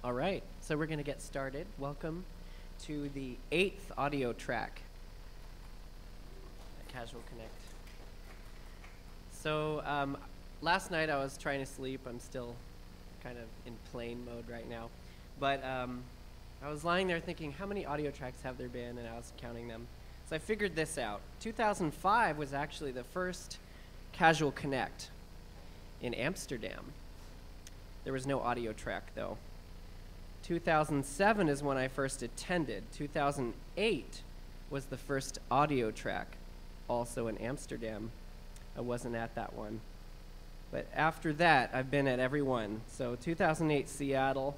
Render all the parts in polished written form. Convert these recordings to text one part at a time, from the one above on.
All right, so we're going to get started. Welcome to the 8th audio track at Casual Connect. So last night I was trying to sleep. I'm still kind of in plane mode right now. But I was lying there thinking, how many audio tracks have there been? And I was counting them. So I figured this out. 2005 was actually the first Casual Connect in Amsterdam. There was no audio track, though. 2007 is when I first attended. 2008 was the first audio track, also in Amsterdam. I wasn't at that one. But after that, I've been at every one. So 2008, Seattle.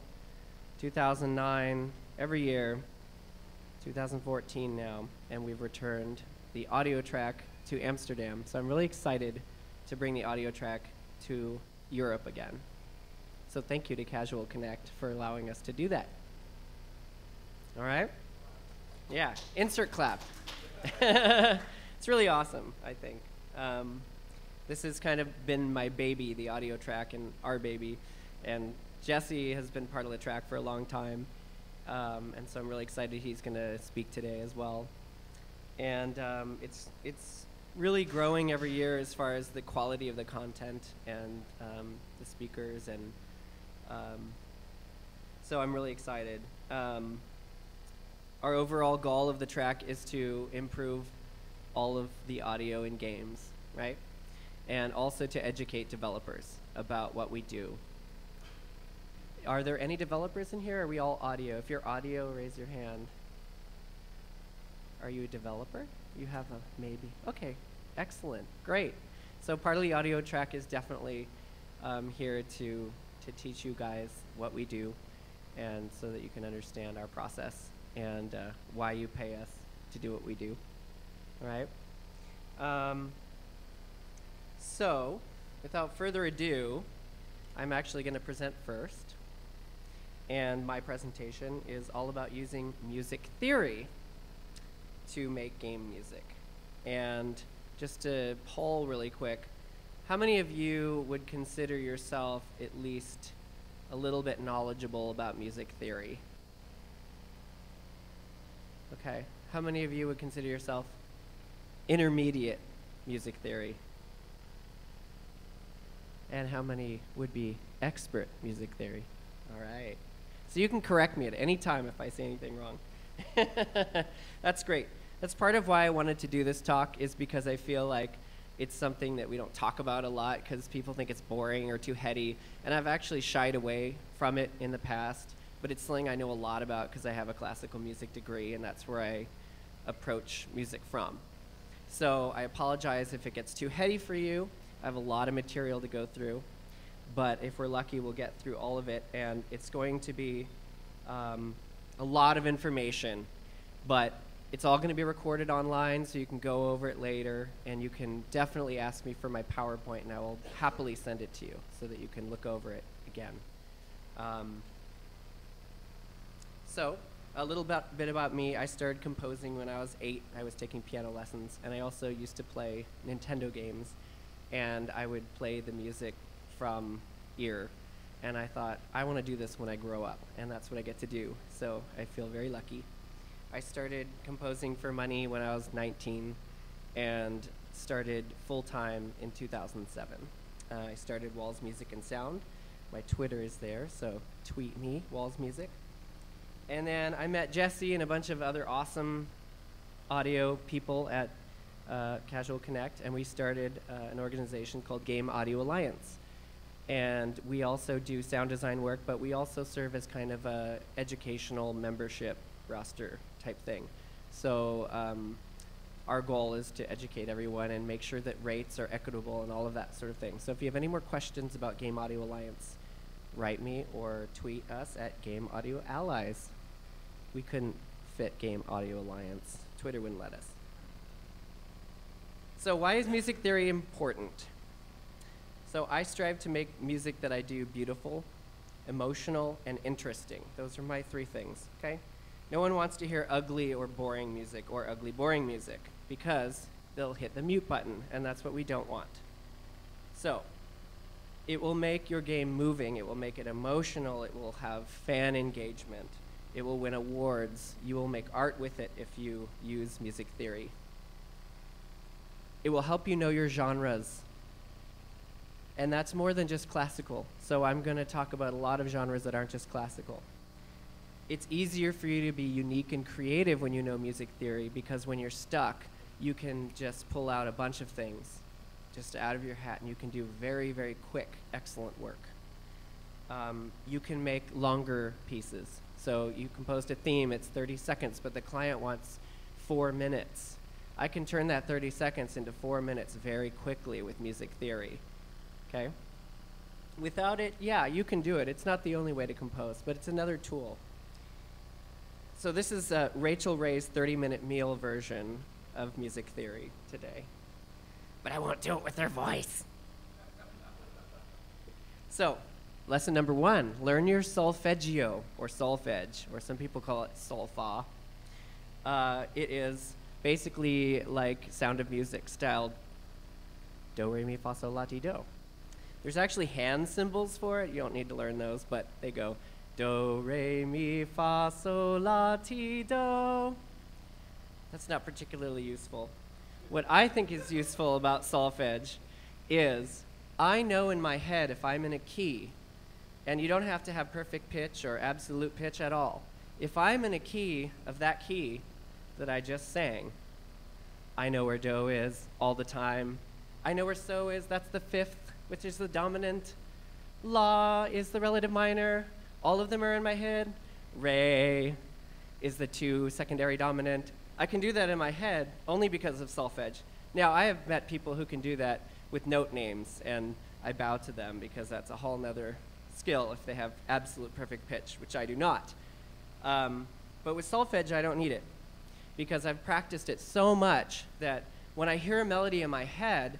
2009, every year. 2014 now, and we've returned the audio track to Amsterdam. So I'm really excited to bring the audio track to Europe again. So thank you to Casual Connect for allowing us to do that. All right? Yeah, insert clap. It's really awesome, I think. This has kind of been my baby, the audio track, and our baby. And Jesse has been part of the track for a long time. And so I'm really excited he's going to speak today as well. And it's really growing every year as far as the quality of the content and the speakers, and so I'm really excited. Our overall goal of the track is to improve all of the audio in games, right? And also to educate developers about what we do. Are there any developers in here? Or are we all audio? If you're audio, raise your hand. Are you a developer? You have a maybe. Okay, excellent, great. So part of the audio track is definitely here to teach you guys what we do, and so that you can understand our process and why you pay us to do what we do. All right? So without further ado, I'm actually going to present first. And my presentation is all about using music theory to make game music. And just to poll really quick, how many of you would consider yourself at least a little bit knowledgeable about music theory? Okay. How many of you would consider yourself intermediate music theory? And how many would be expert music theory? All right. So you can correct me at any time if I say anything wrong. That's great. That's part of why I wanted to do this talk, is because I feel like it's something that we don't talk about a lot because people think it's boring or too heady. And I've actually shied away from it in the past, but it's something I know a lot about because I have a classical music degree, and that's where I approach music from. So I apologize if it gets too heady for you. I have a lot of material to go through. But if we're lucky, we'll get through all of it, and it's going to be a lot of information, but it's all going to be recorded online, so you can go over it later, and you can definitely ask me for my PowerPoint, and I will happily send it to you so that you can look over it again. So a little bit about me. I started composing when I was 8. I was taking piano lessons, and I also used to play Nintendo games, and I would play the music from ear, and I thought, I want to do this when I grow up, and that's what I get to do, so I feel very lucky. I started composing for money when I was 19 and started full-time in 2007. I started Walz Music and Sound. My Twitter is there, so tweet me, Walz Music. And then I met Jesse and a bunch of other awesome audio people at Casual Connect, and we started an organization called Game Audio Alliance. And we also do sound design work, but we also serve as kind of a educational membership roster type thing. So our goal is to educate everyone and make sure that rates are equitable and all of that sort of thing. So if you have any more questions about Game Audio Alliance, write me or tweet us at Game Audio Allies. We couldn't fit Game Audio Alliance. Twitter wouldn't let us. So why is music theory important? So I strive to make music that I do beautiful, emotional, and interesting. Those are my 3 things, okay? No one wants to hear ugly or boring music or ugly, boring music because they'll hit the mute button, and that's what we don't want. So It will make your game moving. It will make it emotional. It will have fan engagement. It will win awards. You will make art with it if you use music theory. It will help you know your genres. And that's more than just classical. So I'm going to talk about a lot of genres that aren't just classical. It's easier for you to be unique and creative when you know music theory, because when you're stuck, you can just pull out a bunch of things just out of your hat, and you can do very, very quick, excellent work. You can make longer pieces. So you composed a theme, it's 30 seconds, but the client wants 4 minutes. I can turn that 30 seconds into 4 minutes very quickly with music theory, okay? Without it, yeah, you can do it. It's not the only way to compose, but it's another tool. So this is Rachel Ray's 30-minute meal version of music theory today. But I won't do it with her voice. So, lesson number 1, learn your solfeggio, or solfege, or some people call it solfa. It is basically like Sound of Music styled do, re, mi, fa, sol, la, ti, do. There's actually hand symbols for it. You don't need to learn those, but they go do, re, mi, fa, sol, la, ti, do. That's not particularly useful. What I think is useful about solfege is I know in my head if I'm in a key, and you don't have to have perfect pitch or absolute pitch at all. If I'm in a key of that key that I just sang, I know where do is all the time. I know where so is, that's the 5th, which is the dominant. La is the relative minor. All of them are in my head. Re is the 2 secondary dominant. I can do that in my head only because of solfege. Now, I have met people who can do that with note names, and I bow to them because that's a whole nother skill if they have absolute perfect pitch, which I do not. But with solfege, I don't need it because I've practiced it so much that when I hear a melody in my head,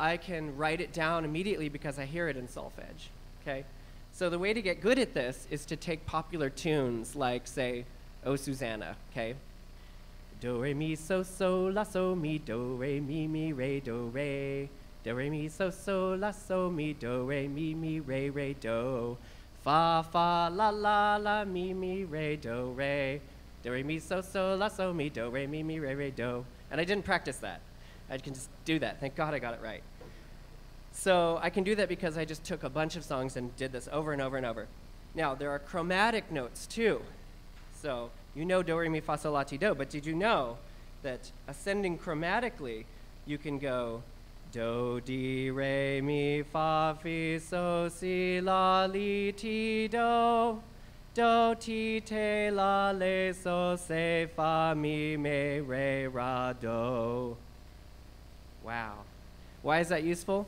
I can write it down immediately because I hear it in solfege, okay? So the way to get good at this is to take popular tunes like, say, Oh Susanna, okay? Do, re, mi, so, la, so, mi, do, re, mi, re, do, re. Do, re, mi, so, la, so, mi, do, re, re, do. Fa, la, la, mi, re, do, re. Do, re, mi, so, la, so, mi, do, re, re, do. And I didn't practice that. I can just do that. Thank God I got it right. So I can do that because I just took a bunch of songs and did this over and over and over. Now, there are chromatic notes, too. So you know do, re, mi, fa, sol, la, ti, do, but did you know that ascending chromatically, you can go do, di, re, mi, fa, fi, so, si, la, li, ti, do, ti, te, la, le, so, se, fa, mi, me, re, ra, do. Wow. Why is that useful?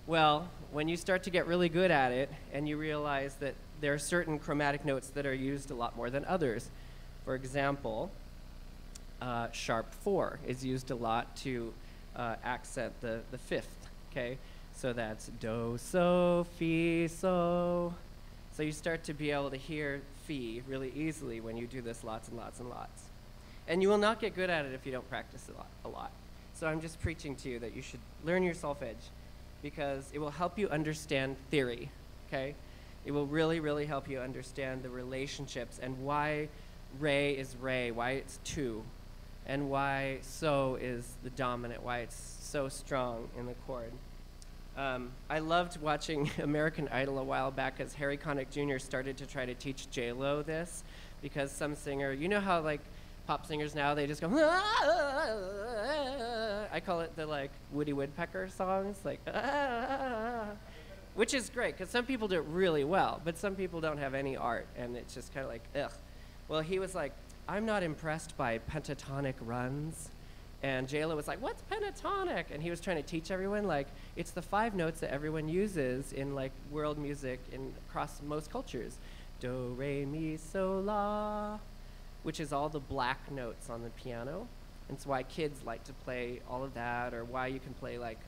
Well, when you start to get really good at it and you realize that there are certain chromatic notes that are used a lot more than others. For example, sharp 4 is used a lot to accent the 5th, okay? So that's do, so, fi, so. So you start to be able to hear fi really easily when you do this lots and lots and lots. And you will not get good at it if you don't practice a lot. So I'm just preaching to you that you should learn your solfege because it will help you understand theory, okay? It will really, really help you understand the relationships and why re is re, why it's 2, and why so is the dominant, why it's so strong in the chord. I loved watching American Idol a while back as Harry Connick Jr. started to try to teach J-Lo this because some singer, you know how like pop singers now, they just go, I call it the like Woody Woodpecker songs, like, which is great because some people do it really well, but some people don't have any art and it's just kind of like, ugh. Well, he was like, I'm not impressed by pentatonic runs. And J-Lo was like, what's pentatonic? And he was trying to teach everyone, like, it's the 5 notes that everyone uses in, like, world music across most cultures. Do, re, mi, so, la, which is all the black notes on the piano. And it's why kids like to play all of that, or why you can play, like,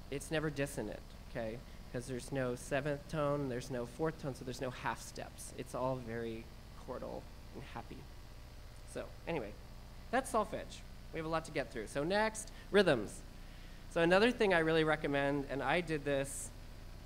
it's never dissonant, okay? Because there's no 7th tone, there's no 4th tone, so there's no half steps. It's all very chordal and happy. So, anyway, that's solfege. We have a lot to get through. So next, rhythms. So another thing I really recommend, and I did this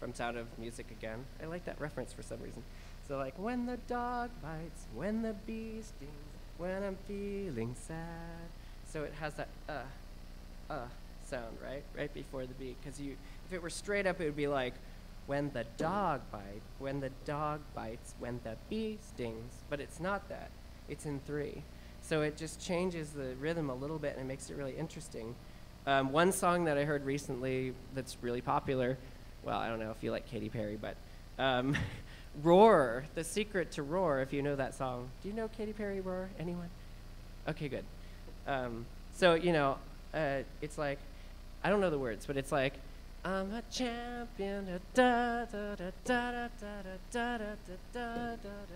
from Sound of Music again. I like that reference for some reason. So like, when the dog bites, when the bee stings, when I'm feeling sad. So it has that sound, right? Right before the beat. Because if it were straight up, it would be like, when the dog bites, when the dog bites, when the bee stings. But it's not that. It's in 3. So it just changes the rhythm a little bit and it makes it really interesting. One song that I heard recently that's really popular, well, I don't know if you like Katy Perry, but Roar, The Secret to Roar, if you know that song. Do you know Katy Perry, Roar? Anyone? Okay, good. So, you know, it's like, I don't know the words, but it's like, I'm a champion, da da da da da da da da da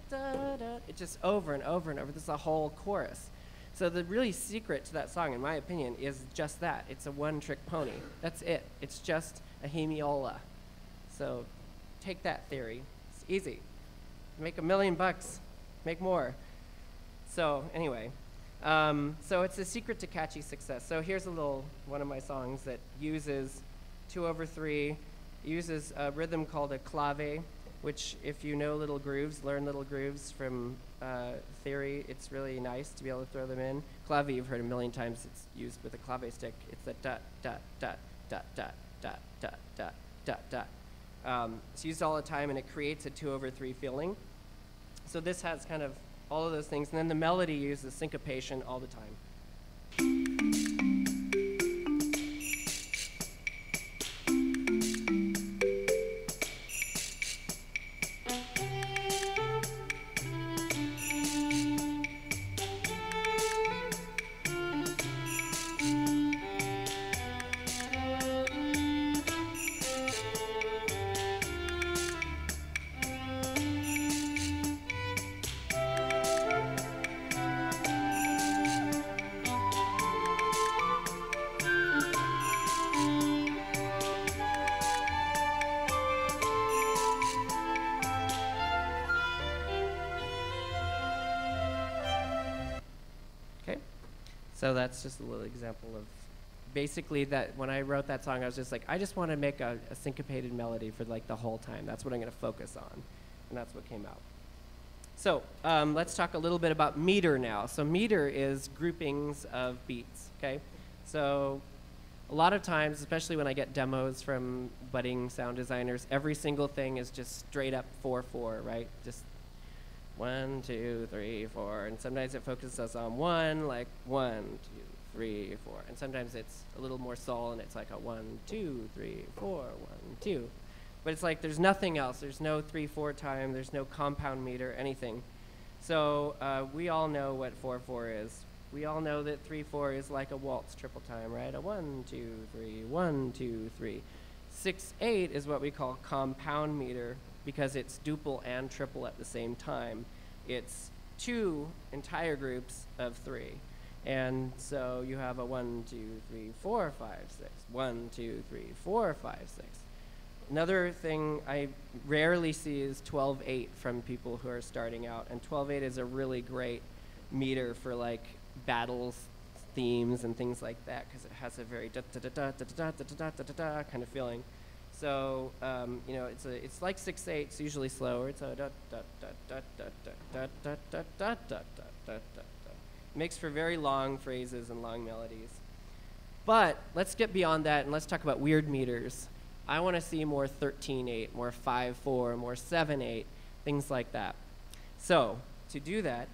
da da. It's just over and over and over. This is a whole chorus. So the really secret to that song, in my opinion, is just that. It's a one-trick pony. That's it. It's just a hemiola. So take that theory. It's easy. Make $1 million, make more. So anyway. So it's a secret to catchy success. So here's one of my songs that uses 2/3, uses a rhythm called a clave, which if you know little grooves, learn little grooves from theory, it's really nice to be able to throw them in. Clave, you've heard 1,000,000 times, it's used with a clave stick. It's a dot, dot, dot, dot, dot, dot, dot, dot, dot, dot. It's used all the time and it creates a 2/3 feeling. So this has kind of all of those things. And then the melody uses syncopation all the time. So that's just a little example of basically that when I wrote that song, I was just like, I just want to make a syncopated melody for like the whole time. That's what I'm going to focus on. And that's what came out. So let's talk a little bit about meter now. So meter is groupings of beats, okay? So a lot of times, especially when I get demos from budding sound designers, every single thing is just straight up 4/4, right? Just 1, 2, 3, 4, and sometimes it focuses on 1, like 1, 2, 3, 4, and sometimes it's a little more soul, and it's like a 1, 2, 3, 4, 1, 2. But it's like there's nothing else. There's no 3/4 time. There's no compound meter, anything. So we all know what 4/4 is. We all know that 3/4 is like a waltz triple time, right? A 1, 2, 3, 1, 2, 3. 6/8 is what we call compound meter, because it's duple and triple at the same time. It's 2 entire groups of 3. And so you have a 1, 2, 3, 4, 5, 6. 1, 2, 3, 4, 5, 6. Another thing I rarely see is 12/8 from people who are starting out. And 12/8 is a really great meter for like battles, themes, and things like that, because it has a very da-da-da-da-da-da-da-da-da-da kind of feeling. So, you know, it's like 6/8. It's usually slower. It's a da-da-da-da-da-da-da-da-da-da-da-da-da. Makes for very long phrases and long melodies. But let's get beyond that and let's talk about weird meters. I want to see more 13/8, more 5/4, more 7/8, things like that. So, to do that,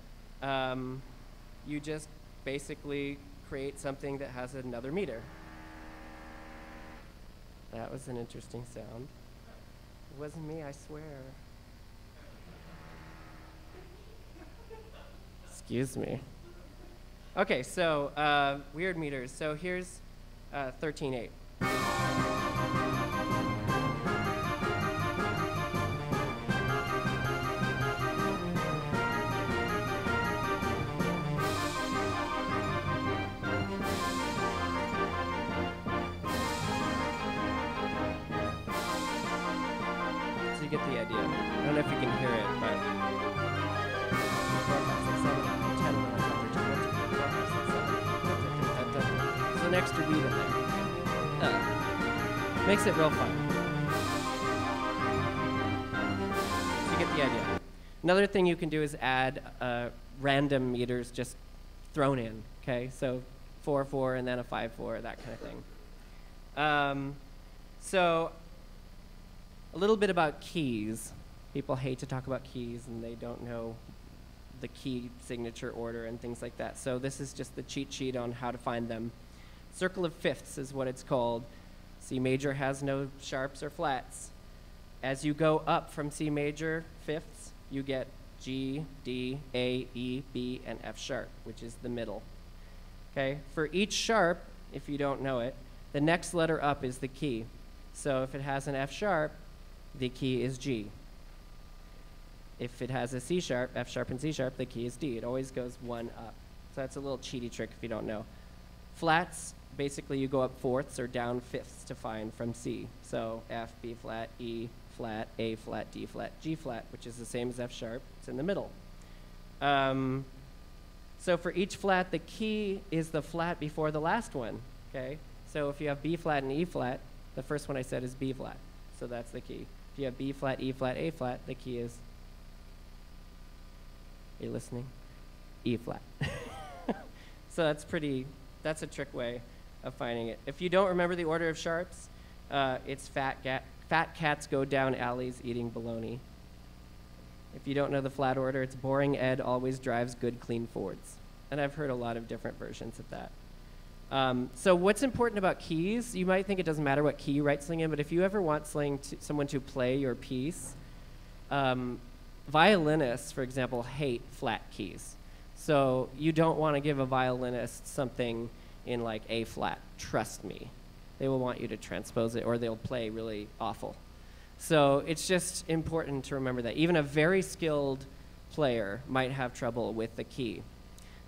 you just basically create something that has another meter. That was an interesting sound. It wasn't me, I swear. Excuse me. Okay, so weird meters. So here's 13/8. You get the idea. I don't know if you can hear it, but 4, 5, 6, 7, 8, 10, 11, 12, 13, 14, 4, 5, 6, 7, 8, 9, 10, 11, 12. There's an extra beat in there. Makes it real fun. So you get the idea. Another thing you can do is add random meters just thrown in, okay? So 4/4 and then a 5/4, that kind of thing. So a little bit about keys. People hate to talk about keys and they don't know the key signature order and things like that. So this is just the cheat sheet on how to find them. Circle of fifths is what it's called. C major has no sharps or flats. As you go up from C major fifths, you get G, D, A, E, B, and F sharp, which is the middle. Okay? For each sharp, if you don't know it, the next letter up is the key. So if it has an F sharp, the key is G. If it has a C sharp, F sharp and C sharp, the key is D. It always goes one up. So that's a little cheaty trick if you don't know. Flats, basically you go up fourths or down fifths to find from C. So F, B flat, E flat, A flat, D flat, G flat, which is the same as F sharp. It's in the middle. So for each flat, the key is the flat before the last one, okay? So if you have B flat and E flat, the first one I said is B flat. So that's the key. If you have B flat, E flat, A flat, the key is, are you listening? E flat. So that's a trick way of finding it. If you don't remember the order of sharps, it's fat cats go down alleys eating bologna. If you don't know the flat order, it's boring Ed always drives good clean Fords. And I've heard a lot of different versions of that. So what's important about keys, you might think it doesn't matter what key you write something in, but if you ever want someone to play your piece, violinists, for example, hate flat keys. So you don't want to give a violinist something in like A flat, trust me. They will want you to transpose it or they'll play really awful. So it's just important to remember that. Even a very skilled player might have trouble with the key.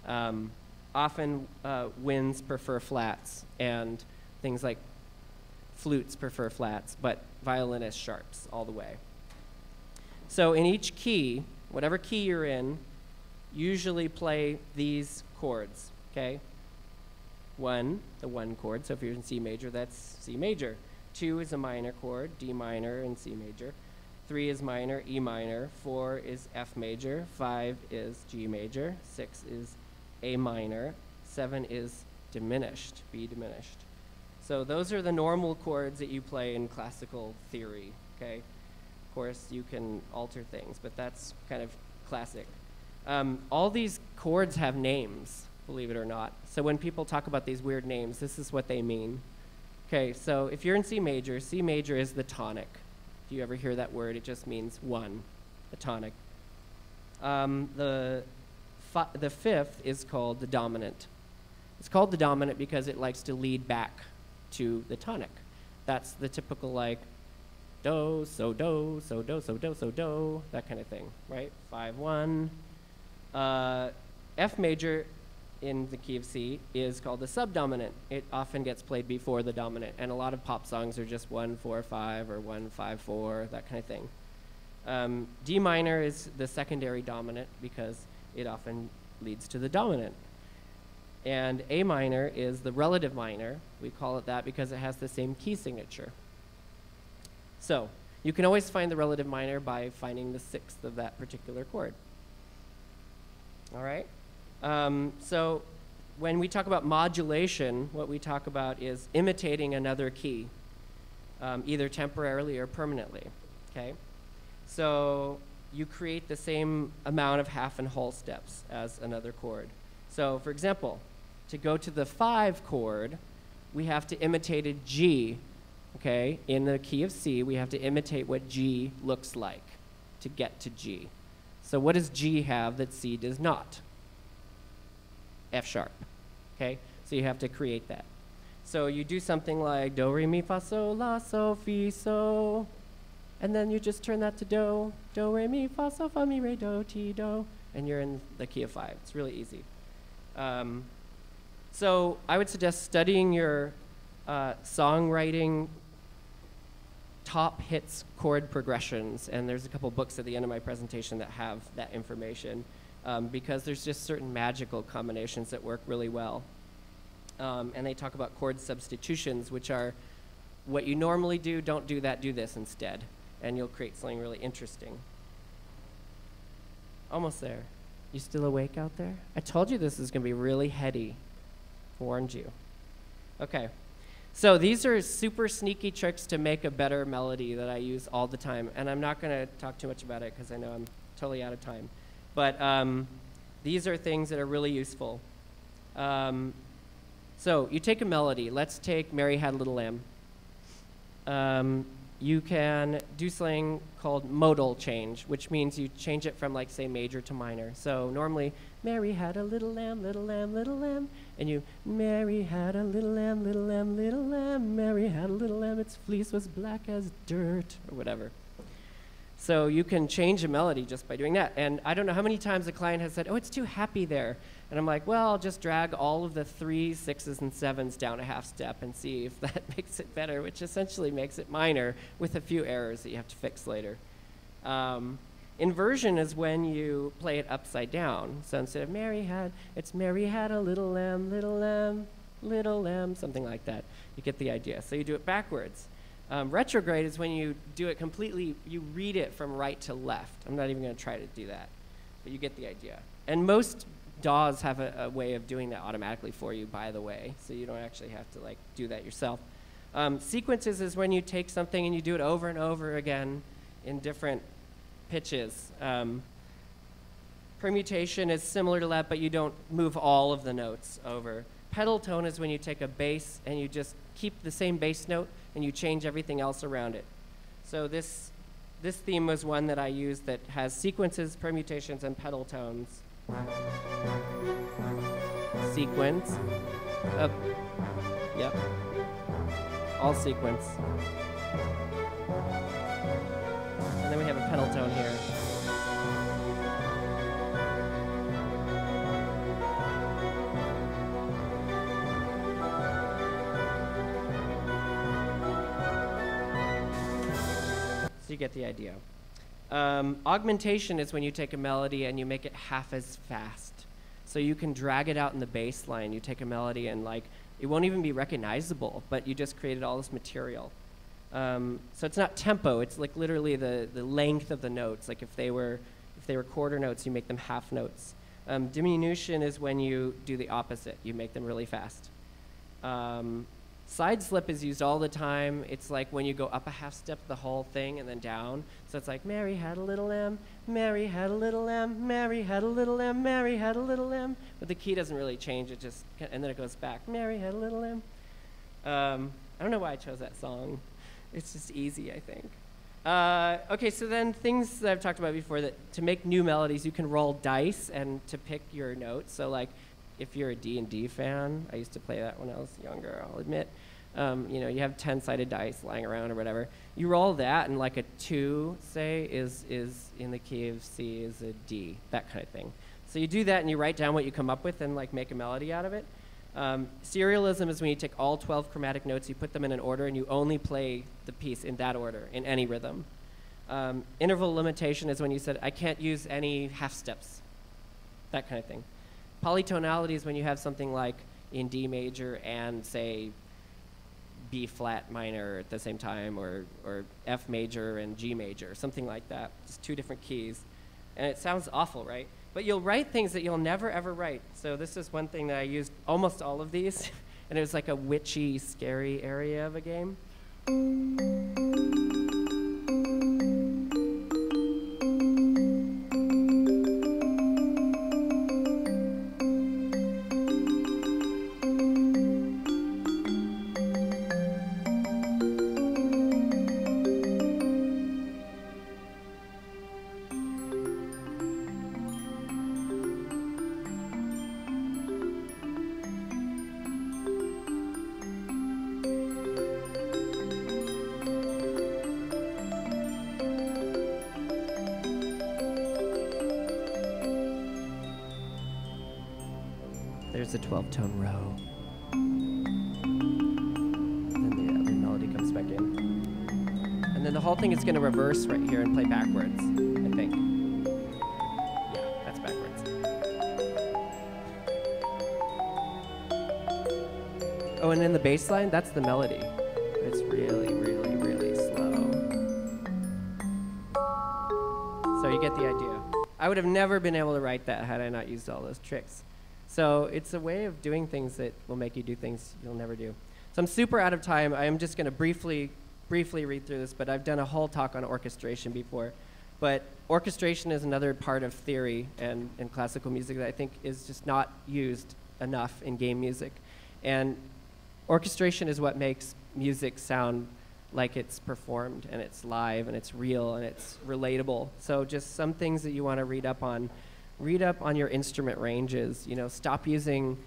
Often winds prefer flats and things like flutes prefer flats, but violinists sharps all the way. So in each key, whatever key you're in, usually play these chords, okay? 1, the 1 chord, so if you're in C major, that's C major. 2 is a minor chord, D minor and C major. 3 is minor, E minor. 4 is F major. 5 is G major. 6 is A minor. 7 is diminished, B diminished. So those are the normal chords that you play in classical theory, okay? Of course, you can alter things, but that's kind of classic. All these chords have names, believe it or not. So when people talk about these weird names, this is what they mean. Okay, so if you're in C major is the tonic. If you ever hear that word, it just means 1, the tonic. The fifth is called the dominant. It's called the dominant because it likes to lead back to the tonic. That's the typical like do, so do, so do, so do, so do, that kind of thing, right? 5/1. F major in the key of C is called the subdominant. It often gets played before the dominant, and a lot of pop songs are just 1/4/5 or 1/5/4, that kind of thing. D minor is the secondary dominant because it often leads to the dominant. And A minor is the relative minor. We call it that because it has the same key signature. So you can always find the relative minor by finding the 6th of that particular chord. All right? So when we talk about modulation, what we talk about is imitating another key, either temporarily or permanently, okay? So you create the same amount of half and whole steps as another chord. So for example, to go to the 5 chord, we have to imitate a G, okay? In the key of C, we have to imitate what G looks like to get to G. So what does G have that C does not? F sharp, okay? So you have to create that. So you do something like do, re, mi, fa, sol, la, sol, fi, so, and then you just turn that to do, re, mi, fa, sol, fa, mi, re, do, ti, do, and you're in the key of 5. It's really easy. So I would suggest studying your songwriting top hits chord progressions, and there's a couple books at the end of my presentation that have that information. Because there's just certain magical combinations that work really well. And they talk about chord substitutions, which are what you normally do, don't do that, do this instead. And you'll create something really interesting. Almost there. You still awake out there? I told you this is going to be really heady. Warned you. Okay. So these are super sneaky tricks to make a better melody that I use all the time. And I'm not going to talk too much about it because I know I'm totally out of time. But these are things that are really useful. So you take a melody. Let's take Mary Had a Little Lamb. You can do something called modal change, which means you change it from, like, say, major to minor. So normally, Mary had a little lamb, little lamb, little lamb. And you, Mary had a little lamb, little lamb, little lamb. Mary had a little lamb, its fleece was black as dirt, or whatever. So you can change a melody just by doing that. And I don't know how many times a client has said, oh, it's too happy there. And I'm like, well, I'll just drag all of the 3s, 6s, and 7s down a half step and see if that makes it better, which essentially makes it minor with a few errors that you have to fix later. Inversion is when you play it upside down. So instead of Mary had, it's Mary had a little lamb, little lamb, little lamb, something like that. You get the idea. So you do it backwards. Retrograde is when you do it completely, you read it from right to left. I'm not even going to try to do that, but you get the idea. And most DAWs have a way of doing that automatically for you, by the way, so you don't actually have to, like, do that yourself. Sequences is when you take something and you do it over and over again in different pitches. Permutation is similar to that, but you don't move all of the notes over. Pedal tone is when you take a bass and you just keep the same bass note and you change everything else around it. So this theme was one that I used that has sequences, permutations, and pedal tones. Sequence. Yep. All sequence. And then we have a pedal tone here. So you get the idea. Augmentation is when you take a melody and you make it half as fast. So you can drag it out in the bass line. You take a melody and, like, it won't even be recognizable, but you just created all this material. So it's not tempo. It's like literally the length of the notes. Like if they were quarter notes, you make them half notes. Diminution is when you do the opposite. You make them really fast. Side slip is used all the time. It's like when you go up a half step the whole thing and then down. So it's like, Mary had a little lamb, Mary had a little lamb, Mary had a little lamb, Mary had a little lamb. But the key doesn't really change. It just, and then it goes back. Mary had a little lamb. I don't know why I chose that song. It's just easy, I think. Okay, so then things that I've talked about before, that to make new melodies, you can roll dice and to pick your notes. So like, if you're a D&D fan, I used to play that when I was younger, I'll admit. You know, you have 10-sided dice lying around or whatever. You roll that, and like a 2, say, is in the key of C is a D, that kind of thing. So you do that, and you write down what you come up with and like make a melody out of it. Serialism is when you take all 12 chromatic notes, you put them in an order, and you only play the piece in that order, in any rhythm. Interval limitation is when you said, I can't use any half steps, that kind of thing. Polytonality is when you have something like in D major and, say, B flat minor at the same time, or F major and G major, something like that. Just 2 different keys. And it sounds awful, right? But you'll write things that you'll never, ever write. So this is one thing that I used almost all of these. And it was like a witchy, scary area of a game. There's a 12-tone row. And then the melody comes back in. And then the whole thing is going to reverse right here and play backwards, I think. Yeah, that's backwards. Oh, and then the bass line, that's the melody. It's really, really, really slow. So you get the idea. I would have never been able to write that had I not used all those tricks. So it's a way of doing things that will make you do things you'll never do. So I'm super out of time. I am just going to briefly read through this, but I've done a whole talk on orchestration before. But orchestration is another part of theory and classical music that I think is just not used enough in game music. And orchestration is what makes music sound like it's performed and it's live and it's real and it's relatable. So just some things that you want to read up on your instrument ranges. You know, stop using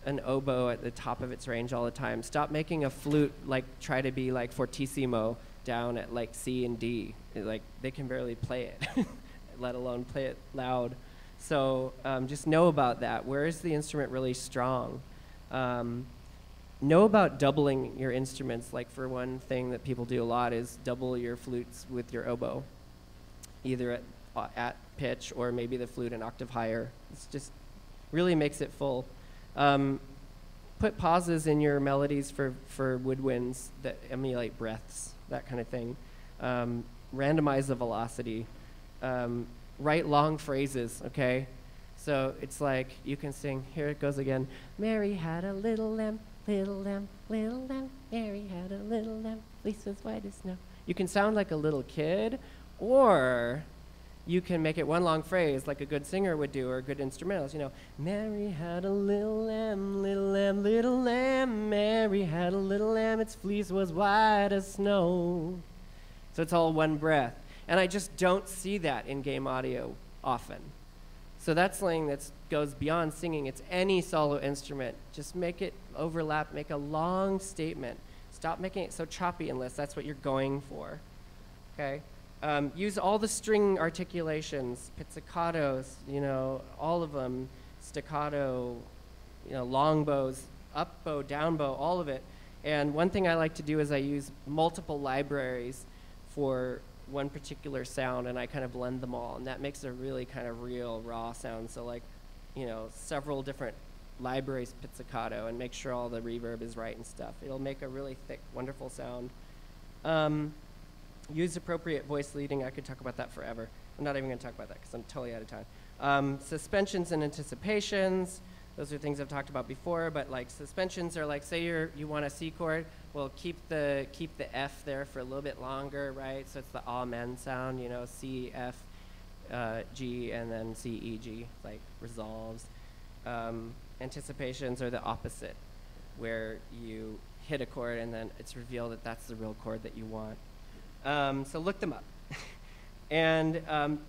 an oboe at the top of its range all the time. Stop making a flute like try to be like fortissimo down at like C and D. Like they can barely play it, let alone play it loud. So just know about that. Where is the instrument really strong? Know about doubling your instruments. Like for one thing that people do a lot is double your flutes with your oboe, either at pitch or maybe the flute an octave higher. It's just really makes it full. Put pauses in your melodies for woodwinds that emulate breaths, that kind of thing. Randomize the velocity. Write long phrases, okay? So it's like you can sing, here it goes again. Mary had a little lamb, little lamb, little lamb. Mary had a little lamb, fleece was white as snow. You can sound like a little kid, or you can make it one long phrase like a good singer would do or a good instrumentalist. You know, Mary had a little lamb, little lamb, little lamb. Mary had a little lamb, its fleece was white as snow. So it's all one breath. And I just don't see that in game audio often. So that's something that goes beyond singing. It's any solo instrument. Just make it overlap, make a long statement. Stop making it so choppy unless that's what you're going for, okay? Use all the string articulations, pizzicatos, you know, all of them, staccato, you know, long bows, up bow, down bow, all of it. And one thing I like to do is I use multiple libraries for one particular sound, and I kind of blend them all, and that makes a really kind of real, raw sound. So like, you know, several different libraries pizzicato, and make sure all the reverb is right and stuff. It'll make a really thick, wonderful sound. Use appropriate voice leading. I could talk about that forever. I'm not even going to talk about that because I'm totally out of time. Suspensions and anticipations. Those are things I've talked about before, but like suspensions are like, say you want a C chord, well keep the F there for a little bit longer, right? So it's the amen sound, you know, C, F, G, and then C, E, G, like resolves. Anticipations are the opposite, where you hit a chord and then it's revealed that that's the real chord that you want. So look them up. And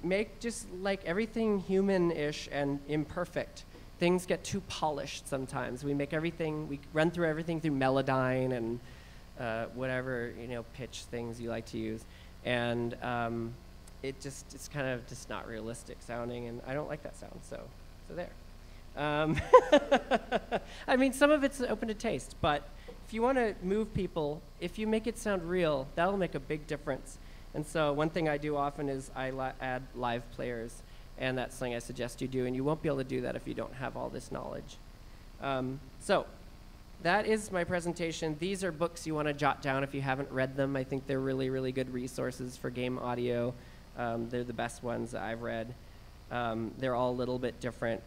make just like everything human-ish and imperfect. Things get too polished sometimes. We run through everything through Melodyne and whatever, you know, pitch things you like to use. And it's kind of just not realistic sounding, and I don't like that sound, so there. I mean, some of it's open to taste, but if you want to move people, if you make it sound real, that'll make a big difference. And so one thing I do often is I add live players, and that's something I suggest you do, and you won't be able to do that if you don't have all this knowledge. So that is my presentation. These are books you want to jot down if you haven't read them. I think they're really, really good resources for game audio. They're the best ones that I've read. They're all a little bit different.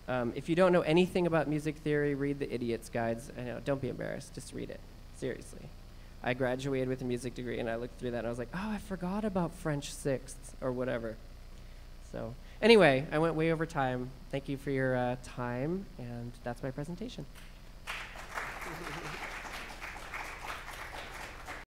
If you don't know anything about music theory, read the Idiot's Guides. I know, don't be embarrassed, just read it, seriously. I graduated with a music degree, and I looked through that, and I was like, oh, I forgot about French sixths, or whatever. So anyway, I went way over time. Thank you for your time, and that's my presentation.